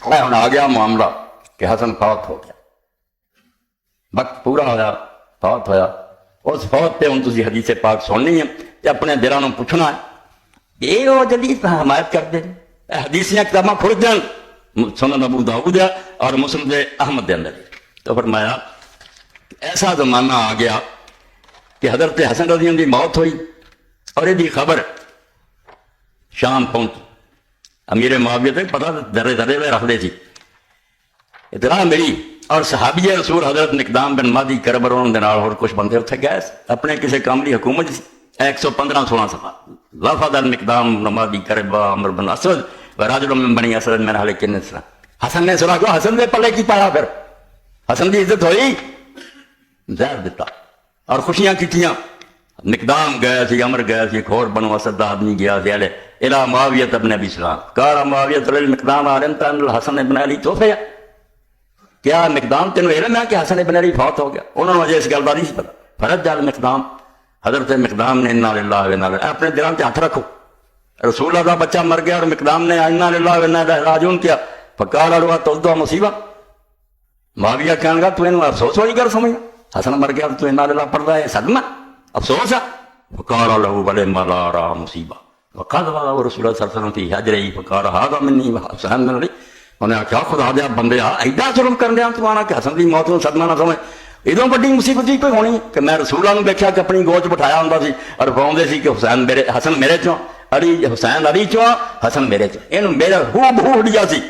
ہوں آ گیا معاملہ کہ حسن فوت ہو گیا، وقت پورا ہویا، فوت ہویا، اس فوت پہ ہوں تھی حدیث پاک سننی ہے تے اپنے دلوں پوچھنا ہے یہ وہ جدید حمایت کرتے ہیں حدیث کتاباں کھل جان سنن ابو داؤد اور مسلم احمد دے اندر۔ تو فرمایا ایسا زمانہ آ گیا کہ حضرت حسن رضی اللہ عنہ کی موت ہوئی اور یہ خبر شام پہنچی، امیر معاویہ تک پتہ درے درے میں رکھ دے سی، اطلاع ملی اور صحابی رسول حضرت مقدام بن مادی کربر اور کچھ بندے اتنے گئے اپنے کسی کام کی حکومت 115-16 صفحہ وفد المقدام بن مادی کربا عمر بن اسود راجل من بنی اسد میں حال کن حسن نے سنا کو حسن نے پلے کی پایا، پھر حسن کی عزت ہوئی، زہر دیتا اور خوشیاں کیتیاں۔ مقدام گئے سی، عمر گئے سی، ایک اور بنو اسد دا آدمی گیا سی الى معاویہ ابن ابی سفیان قال معاویہ للمقدام علمت ان الحسن ابن علی توفی، کیا مقدام تینوں علم ہے کہ حسن ابن علی فوت ہو گیا؟ انہوں نے مجھے اس گل کا نہیں پتا۔ فرج جال مقدام، حضرت مقدام نے انا للہ و انا الیہ اپنے دلوں سے ہاتھ رکھو، رسول اللہ کا بچہ مر گیا اور مقدام نے انا للہ و انا الیہ راجعون کیا، فقال له تودع مصیبہ، معاویہ کہنے لگا تو انہوں افسوس والی گل سمجھا، حسن مر گیا تو انا للہ پڑھ رہا ہے، صدمہ افسوس ہے؟ فقال له بل ما لا را مصیبہ وقد رسول اللہ صلی اللہ علیہ وسلم فی حجرہ فقال هذا منی حسن بن علی، انہیں آخیا خدا دیا بندے ایڈا ظلم کر دیا تمہارا کہ حسن کی موت کو صدمہ نہ سمجھ، ادوں بڑی مصیبت ہی کوئی ہونی کہ میں رسول اللہ نے دیکھا کہ اپنی گوچ بٹھایا ہوں سی اور فرماؤندے سی کہ حسین میرے حسن میرے چوں علی حسین علی چوں حسن میرے چوں، یہ میرا ہو بہو لیا سی۔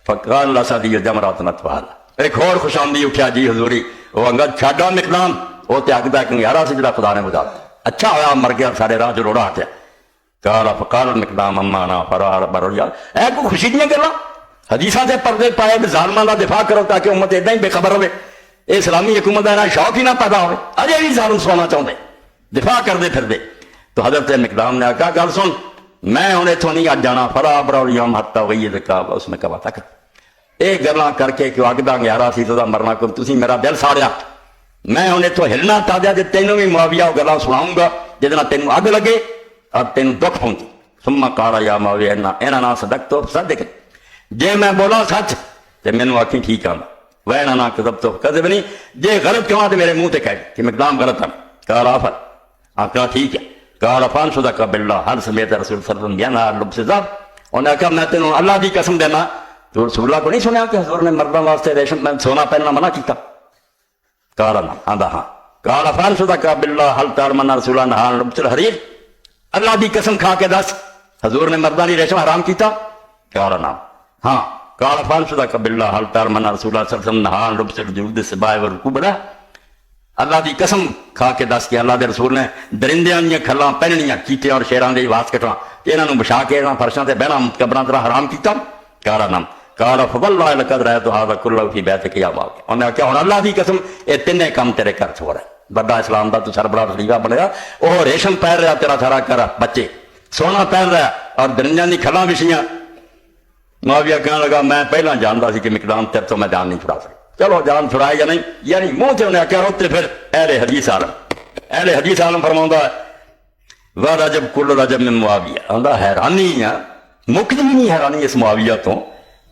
فقال اللہ صدی جمرات نتوال، ایک اور خوش آمدی اٹھیا جی حضوری وہ انگد چھاڑا مقدام وہ تے آگدہ ایک نیارہ سے جڑا خدا نے بجا اچھا ہویا مر گیا سارے راہ جو روڑا ہٹیا۔ قال فقال مقدام امانا فرار بریا، اے کو خوشی دیاں گلا حدیثاں سے پردے پائے ظالماں دا دفاع کرو تاکہ امت ادھا ہی بے خبر ہوئے، اے اسلامی حکومت دا شوق ہی نہ پیدا ہوئے، اجے بھی ظالم سونا چاہتے دفاع کر دے پھر دے۔ تو حضرت مقدام نے کہا گل سن میں ہوں اتوں نہیں اج جانا، فرا برا حتا ہوئی اس میں کہا تک یہ گلاں کر کے کہ اگدا گیارہ سی تو مرنا کو تسی میرا دل ساڑیا، میں ہوں اتوں ہلنا تازہ جی تینوں بھی معاویہ وہ گلاں سناؤں گا جہاں تینوں اگ لگے اور تینوں دکھ پہنچے۔ ثم قال یا معاویہ اینا نا صدق تو صدق، جے میں بولا سچ تو مینوں آکھی ٹھیک آ، وینا نا کذب تو کذب نہیں، جے غلط کہاں تو میرے منہ تے کہہ کہ مقدام غلط ہے۔ قال آفر آخلا ٹھیک ہے۔ قال فان صدق باللہ ہر سمیت رسول صلی اللہ علیہ وسلم ینا لبس ذاب، انہوں نے کہا میں تینوں اللہ کی قسم دینا تو رسول اللہ کو نہیں سنیا کہ حضور نے مردوں واسطے ریشم میں سونا پہننا منع کیتا؟ قال نعم آندا ہاں۔ قال فان صدق باللہ هل تعلم رسول اللہ نہا لبس الحریر، اللہ کی قسم کھا کے دس حضور نے مردوں کی ریشم حرام کیتا؟ قال نعم ہاں۔ قال فان صدق باللہ هل تعلم رسول اللہ صلی اللہ علیہ وسلم نہا لبس الجلود السباع والركوب، اللہ دی قسم کھا کے دس کہ اللہ دے رسول نے درندیاں دیا کھلاں پہننیاں کیتے اور شیراں دے آواز کٹنا انہاں نوں بچا کے انہاں فرشاں تے بہنا قبراں طرح حرام کیتا؟ قال نعم۔ قال فواللہ لقد رأيت هذا كله في بيتك يا معاویہ، انہوں نے کہا ہن اللہ دی قسم یہ تینے کام تیرے گھر چھوڑ رہا ہے، بڑا اسلام دا تو سربراہ خلیفہ بنیا، وہ ریشم پہن رہا تیرا سارا گھر بچے سونا پہن رہا اور درندیاں دی کھلاں وچھیاں۔ معاویہ کہنے لگا میں پہلا جانتا سی کہ مقدام تیرے تو میں جان نہیں چھڑا سکتا، چلو جان چھڑائے یا نہیں، یعنی منہ سے انہیں کیا روتے پھر اہل حدیث عالم فرماؤں ہے وہ رجب کل رجب من معاویہ، آندا حیرانی ہے مکتی نہیں حیرانی اس معاویہ تو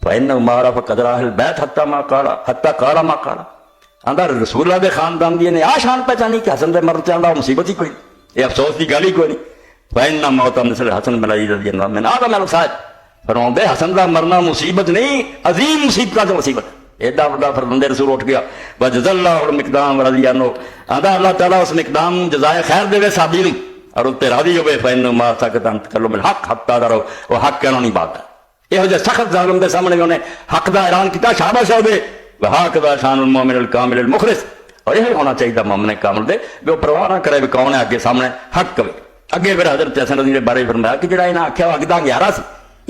فإنه ما عرف قدر اہل بیت حتی قال ما قال، آندا رسول اللہ دے خاندان دی نے آشان پہچانی کہ حسن دے مرد سے آندا مصیبت ہی کوئی یہ افسوس دی گل ہی کوئی نہیں۔ فإن موت مثل حسن بن علی رضی اللہ عنہ آدم الصائب، فرماؤں دے حسن دا مرنا مصیبت نہیں عظیم مصیبت کا مصیبت، ایڈا بڑا فرماندے رسول اٹھ گیا وجزا اللہ المقدام رضی اللہ عنہ، آندا اللہ تعالیٰ اس مقدام جزائے خیر دے صحابی نوں اور اتنے راضی ہوئے فإنه ما سکت عن تکلم الحق حتی درو، وہ حق کہنا نہیں بات ہے، یہ جو سخت ظالم دے سامنے انہیں حق دا اعلان کیتا شاباش ہو دے وہاکذا شان المؤمن الکامل المخلص، اور یہ ہونا چاہیے مومن کامل دے جو پرواہ نہ کرے کون ہے اگے سامنے حق کرے۔ اگے پھر حضرت حسن رضی اللہ عنہ بارے فرمایا کہ جڑا انہیں آخیا اگدا گیارہ سی،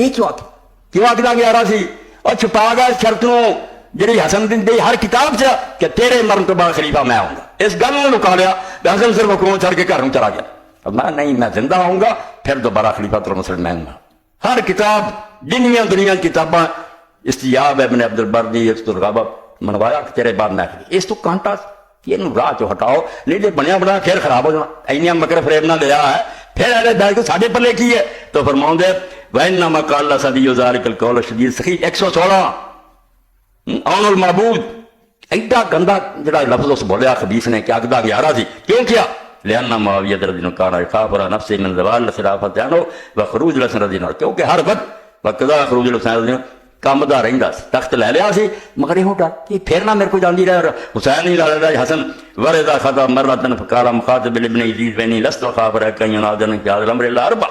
یہ کیوں اگدا گیارہ سی اور چھپا گیا اس شرط نو جی حسن دن دی ہر کتاب سے کہ تیرے مرن تو بعد خلیفہ میں آؤں گا، اس گل نے لکا لیا حسن صرف حکومت چھڑ کے گھر میں چلا گیا، میں نہیں میں زندہ آؤں گا پھر دوبارہ خلیفہ تو مسلم میں ہوں گا۔ ہر کتاب دنیا کتاباں استیاب ابن عبد البر دی استرغابہ منوایا کہ تیرے بعد میں اس تو کانٹا یہ راہ چو ہٹاؤ نہیں تو بنیا بنا پھر خراب ہو جانا، اینیاں مکر فریب نہ لیا ہے پھر اہل بیت کو ساڈے پلے کی ہے؟ تو فرماؤندے وَإِنَّمَا قَالَ صَدِيُّ ذَلِكَ الْقَوْلُ الشَّدِيدُ صحیح 116 اون المعبود ایڈا گندا جڑا لفظ اس بولیا خبیث نے کیا اگدا 11 سی کیوں کیا؟ لأن معاویہ رضی اللہ کان يخاف على نفسه من زوال خلافت عنه وخروج الحسن رضی اللہ کیونکہ ہر وقت وقضا خروج الحسن رضی اللہ کام دا رہندا سی تخت لے لیا سی مگر یہ ڈر کہ پھر نہ میرے کو جاندی رہے حسین ہی لڑ رہا حسن ورضا خطا مرۃ فقال مخاطب ابن یزید بنی لست خاف رہ کہ ینادن کہ الامر الا اربع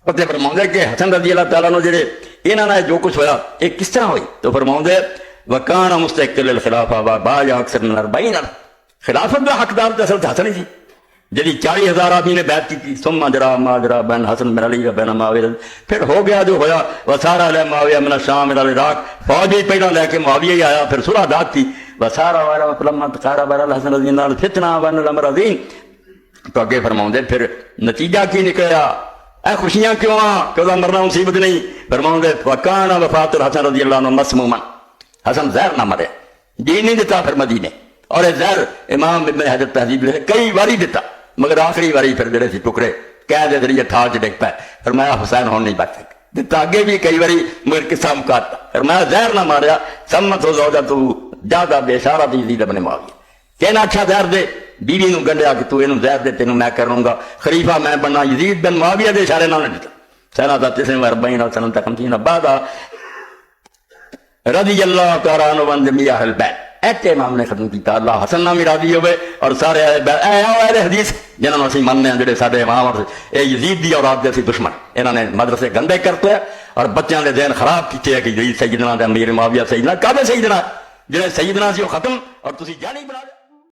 پتے فرماؤندے کہ حسن رضی اللہ تعالیٰ عنہ جڑے انہاں نے جو کچھ ہویا یہ کس طرح ہوئی؟ تو فرماؤندے وکان مستقل الخلافہ با یا اکثر من 40 خلافت کا حقدار تو اصل حسن ہی سی جدی 40,000 آدمی نے بیعت کی تھی ثم جرا ما جرا بین حسن بن علی بین معاویہ پھر ہو گیا جو ہویا وسارا علی معاویہ من الشام الى العراق فوج بھی پہلا لے کے معاویہ ہی آیا پھر صلح داد تھی وسارا والا فلما تقارب الحسن رضی اللہ عنہ فتنہ بن الامر عظیم تو آگے فرماؤندے پھر نتیجہ کی نکلا اے خوشیاں کیوں کہ وہ مرنا مصیبت نہیں فرماؤندے وکان وفات الحسن رضی اللہ عنہ مسموما حسن زہر نہ مرے دین نہیں دیتا پھر مدینے اور زہر امام ابن حجر تہذیب لکھے کئی واری دیتا مگر آخری واری پھر جڑے سی ٹکڑے کہہ دے ذریعے تھال چ ڈگ پائے فرمایا حسین ہون نہیں بچ سکے دیتا آگے بھی کئی واری مگر قصہ مکاتا فرمایا زہر نہ ماریا سمت ہو زوجہ تو زیادہ بے اشارہ تھی یزید ابن معاویہ کہنا اچھا زہر دے بیوی نو گنڈیا کہ تو اینو زہر دے تینوں میں کروں گا خلیفہ میں بننا یزید بن معاویہ دے اشارے نہ دیتا سنہ 49 سنہ 50 بعد رضی اللہ تعالیٰ عنہ وان جمیع اہل بیت ایتے امام نے ختم کیتا اللہ حسن نامی راضی ہوئے اور سارے اہل حدیث جنہوں نے اسی مننے ہیں جڑے سارے امام اور اے یزید دی اولاد دے سی دشمن انہوں نے مدرسے گندے کرتے ہیں اور بچیاں دے ذہن خراب کیتے ہیں کہ یزید سیدنا دے امیر معاویہ سیدنا کعبے سیدنا جنہیں سیدنا سی وہ ختم اور تسی جانی بنا دے